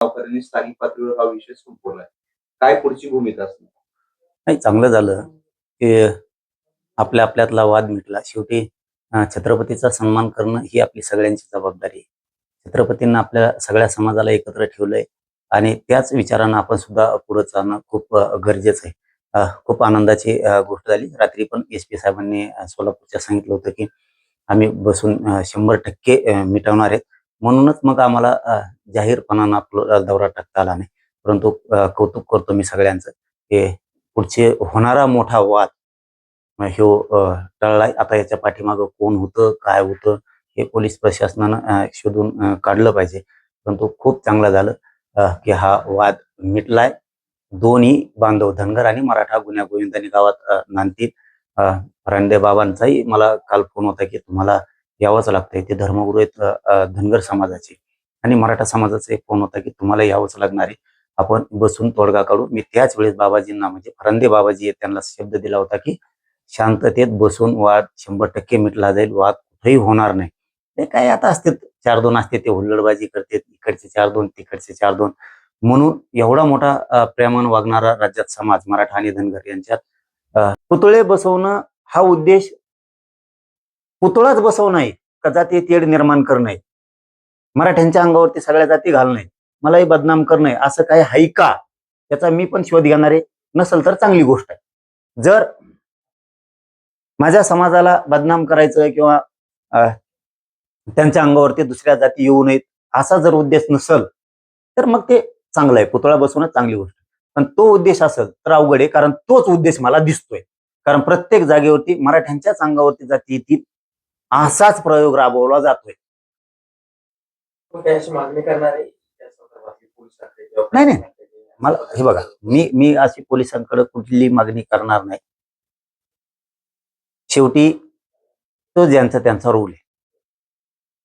गावकऱ्यांनी स्थानिक पातळीवर हा विषय संपवलाय. काय पुढची भूमिका असणार? नाही, चांगलं झालं की आपल्या आपल्यातला वाद मिटला. शेवटी छत्रपतीचा सन्मान करणं ही आपली सगळ्यांची जबाबदारी आहे. छत्रपतींना आपल्या सगळ्या समाजाला एकत्र ठेवलंय आणि त्याच विचारानं आपण सुद्धा पुढे चालणं खूप गरजेचं आहे. खूप आनंदाची गोष्ट झाली. रात्री पण SP साहेबांनी सोलापूरच्या सांगितलं होतं की आम्ही बसून 100% मिटवणार आहेत. म्हणूनच मग आम्हाला जाहीरपणानं आपला दौरा टाकता आला नाही. परंतु कौतुक करतो मी सगळ्यांचं की पुढचे होणारा मोठा वाद ह्यो टळलाय. आता याच्या पाठीमागं कोण होतं, काय होतं हे पोलीस प्रशासनानं शोधून काढलं पाहिजे. परंतु खूप चांगलं झालं की हा वाद मिटलाय. दोन्ही बांधव धनगर आणि मराठा गुण्यागोविंदाने गावात नांदतील. फरांदे बाबांचाही मला काल फोन होता की तुम्हाला यावंच लागतंय. ते धर्मगुरू आहेत धनगर समाजाचे, आणि मराठा समाजाचा एक फोन होता की तुम्हाला यावंच लागणार आहे. आपण बसून तोडगा काढू. मी त्याच वेळेस बाबाजींना, म्हणजे फरांदे बाबाजी आहेत, त्यांना शब्द दिला होता की शांततेत बसून वाद 100% मिटला जाईल. वाद कुठेही होणार नाही. ते काय आता असते 4-2 असते, ते हुल्लडबाजी करते, इकडचे 4-2 तिकडचे 4-2. म्हणून एवढा मोठा प्रेमानं वागणारा राज्यात समाज मराठा आणि धनगर यांच्यात पुतळे बसवणं हा उद्देश पुतळाच बसवणं आहे का जाती तेढ निर्माण करणं आहे. मराठ्यांच्या अंगावरती सगळ्या जाती घालणं, मलाही बदनाम करणं, असं काही आहे का? त्याचा मी पण शोध घेणार आहे. नसेल तर चांगली गोष्ट आहे. जर माझ्या समाजाला बदनाम करायचं किंवा त्यांच्या अंगावरती दुसऱ्या जाती येऊ नयेत असा जर उद्देश नसेल तर मग ते चांगलं आहे. पुतळा बसवणं चांगली गोष्ट. पण तो उद्देश असेल तर अवघड आहे, कारण तोच उद्देश मला दिसतोय. कारण प्रत्येक जागेवरती मराठ्यांच्याच अंगावरती जाती येतील असाच प्रयोग राबवला जातोय. मागणी करणार आहे नाही नाही, मला हे बघा, मी अशी पोलिसांकडे कुठली मागणी करणार नाही. शेवटी तो ज्यांचा त्यांचा रोल आहे.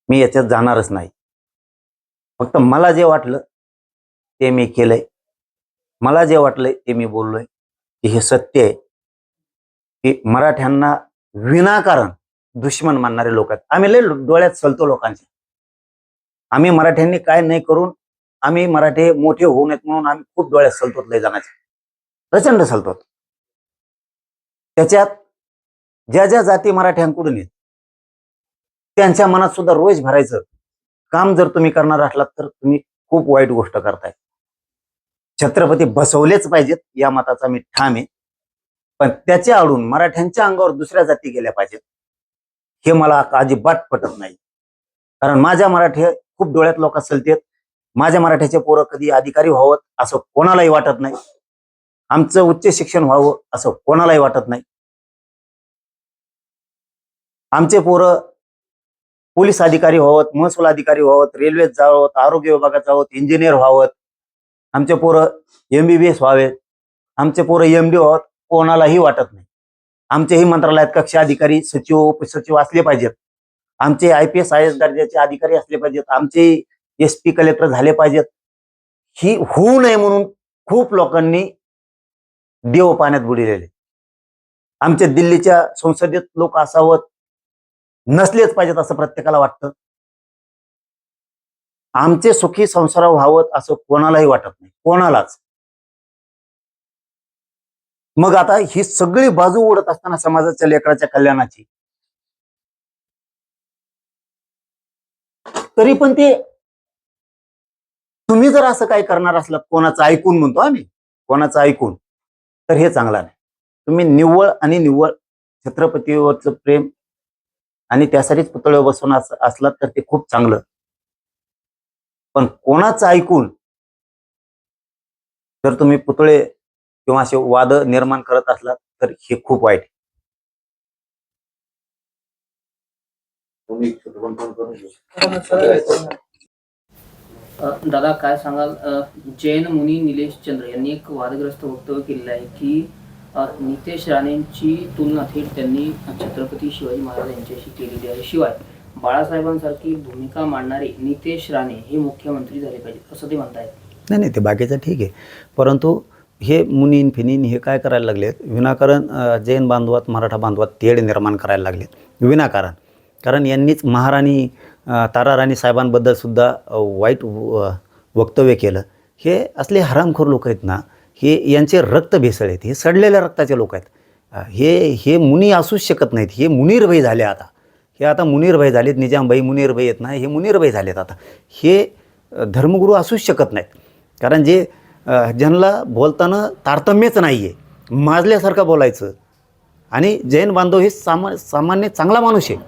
मी याच्यात जाणारच नाही. फक्त मला जे वाटलं ते मी केलंय. मला जे वाटलंय ते मी बोललोय की हे सत्य आहे की मराठ्यांना विनाकारण दुश्मन मानणारे लोक आहेत. आम्ही लय डोळ्यात चलतो लोकांच्या. आम्ही मराठ्यांनी काय नाही करून आम्ही मराठे मोठे होऊ नयेत म्हणून आम्ही खूप डोळ्यात चलतो लय जणांचे, प्रचंड चलतो. त्याच्यात ज्या ज्या जाती मराठ्यांकडून येत त्यांच्या मनात सुद्धा रोष भरायचं काम जर तुम्ही करणार असलात तर तुम्ही खूप वाईट गोष्ट करताय. छत्रपती बसवलेच पाहिजेत या मताचा मी ठाम आहे. पण त्याच्या आडून मराठ्यांच्या अंगावर दुसऱ्या जाती गेल्या पाहिजेत हे मला अजिबात पटत नाही. कारण माझ्या मराठी खूप डोळ्यात लोक चलतेत. माझ्या मराठ्याचे पोरं कधी अधिकारी व्हावं असं कोणालाही वाटत नाही. आमचं उच्च शिक्षण व्हावं असं कोणालाही वाटत नाही. आमचे पोरं पोलीस अधिकारी व्हावत, महसूल अधिकारी व्हावत, रेल्वेत जावत, आरोग्य विभागात जावत, इंजिनियर व्हावत, आमचे पोरं MBBS व्हावेत, आमचे पोरं MD व्हावत कोणालाही वाटत नाही. आमचेही मंत्रालयात कक्षा अधिकारी, सचिव, उपसचिव असले पाहिजेत. आमचे IPS IAS दर्जाचे अधिकारी असले पाहिजेत. आमचे SP कलेक्टर झाले पाहिजेत. ही होऊ नये म्हणून खूप लोकांनी देव पाण्यात बुडलेले. आमच्या दिल्लीच्या संसदेत लोक असावत, नसलेच पाहिजेत असं प्रत्येकाला वाटतं. आमचे सुखी संसार व्हावत असं कोणालाही वाटत नाही, कोणालाच. मग आता ही सगळी बाजू उडत असताना समाजाच्या लेकराच्या कल्याणाची, तरी पण ते तुम्ही जर असं काही करणार असलात कोणाचं ऐकून, म्हणतो आम्ही कोणाचं ऐकून, तर हे चांगलं नाही. तुम्ही निव्वळ आणि निव्वळ छत्रपतीवरचं प्रेम आणि त्यासाठीच पुतळे बसवून असलात तर ते खूप चांगलं. पण कोणाचं ऐकून जर तुम्ही पुतळे किंवा असे वाद निर्माण करत असलात तर हे खूप वाईट. दादा काय सांगाल, जैन मुनी निलेश चंद्र यांनी एक वादग्रस्त वक्तव्य केलेलं आहे की नितेश राणेंची तुलना थेट त्यांनी छत्रपती शिवाजी महाराज यांच्याशी केलेली आहे. शिवाय बाळासाहेबांसारखी भूमिका मांडणारे नितेश राणे हे मुख्यमंत्री झाले पाहिजेत असं ते म्हणतायत. नाही, ते बाकीचं ठीक आहे. परंतु हे मुनीन फिनीन हे काय करायला लागलेत, विनाकारण जैन बांधवात मराठा बांधवात तेढ निर्माण करायला लागलेत विनाकारण. कारण यांनीच महाराणी ताराराणी साहेबांबद्दल सुद्धा वाईट वक्तव्य केलं, हे असले हरामखोर लोक आहेत ना, हे यांचे रक्त भेसळ आहेत, हे सडलेल्या रक्ताचे लोक आहेत. हे मुनी असूच शकत नाहीत. हे मुनीरभाई झाले आता. हे आता मुनीरभाई झालेत, निजामभाई मुनीरभाई आहेत ना, हे मुनीरभाई झालेत आता. हे धर्मगुरू असूच शकत नाहीत. कारण जे ज्यांना बोलताना तारतम्यच नाही आहे, माजल्यासारखं बोलायचं. आणि जैन बांधव हे सामान्य चांगला माणूस आहे,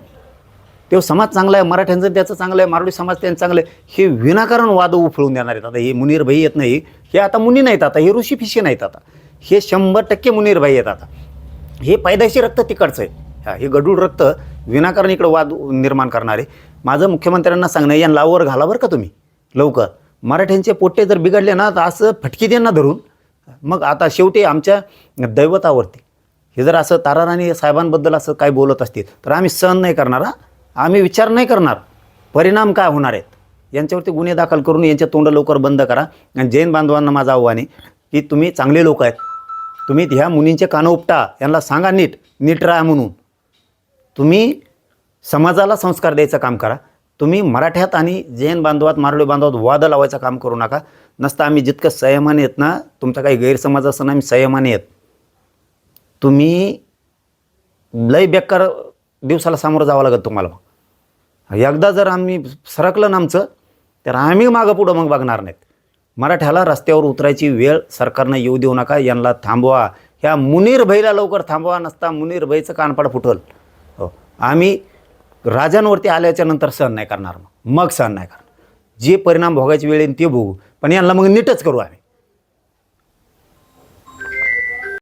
तो समाज चांगला आहे, मराठ्यांचं त्याचं चांगलं आहे, मारवाडी समाज त्यांचं चांगलं आहे. हे विनाकारण वाद उफळून देणार आहेत. आता हे मुनीरभाई येत नाही, हे आता मुनी नाहीत, आता हे ऋषी फिशी नाहीत, आता हे 100% मुनीरभाई आहेत. आता हे पैदाशी रक्त तिकडचं आहे. हे गडूळ रक्त विनाकारण इकडं वाद निर्माण करणारे. माझं मुख्यमंत्र्यांना सांगणं, या लावर घाला बरं का तुम्ही लवकर. मराठ्यांचे पोट्टे जर बिघडले ना, तर असं फटकी त्यांना धरून मग आता शेवटी आमच्या दैवतावरती हे जर असं ताराराणी साहेबांबद्दल असं काय बोलत असतील तर आम्ही सहन नाही करणार. आम्ही विचार नाही करणार परिणाम काय होणार आहेत. यांच्यावरती गुन्हे दाखल करून यांचे तोंड लवकर बंद करा. आणि जैन बांधवांना माझं आव्हान आहे की तुम्ही चांगले लोक आहेत, तुम्ही ह्या मुनींचे कानं उपटा, यांना सांगा नीट राहा म्हणून. तुम्ही समाजाला संस्कार द्यायचं काम करा. तुम्ही मराठ्यात आणि जैन बांधवात मारवाडी बांधवात वाद लावायचं काम करू नका. नसतं आम्ही जितकं संयमाने येत ना, तुमचा काही गैरसमज असं ना, आम्ही संयमाने येत. तुम्ही लय बेकार दिवसाला सामोरं जावं लागत तुम्हाला. एकदा जर आम्ही सरकलं ना आमचं, तर आम्ही मागं पुढं मग बघणार नाहीत. मराठ्याला रस्त्यावर उतरायची वेळ सरकारनं येऊ देऊ नका. यांना थांबवा. ह्या मुनीरभाईला लवकर थांबवा, नसता मुनीरभाईचं कानपाड फुटल. हो, आम्ही राजांवरती आल्याच्या नंतर सहन नाही करणार. मग सहन नाही करणार. जे परिणाम भोगायची वेळ येईल ते भोगू, पण यांना मग नीटच करू आम्ही.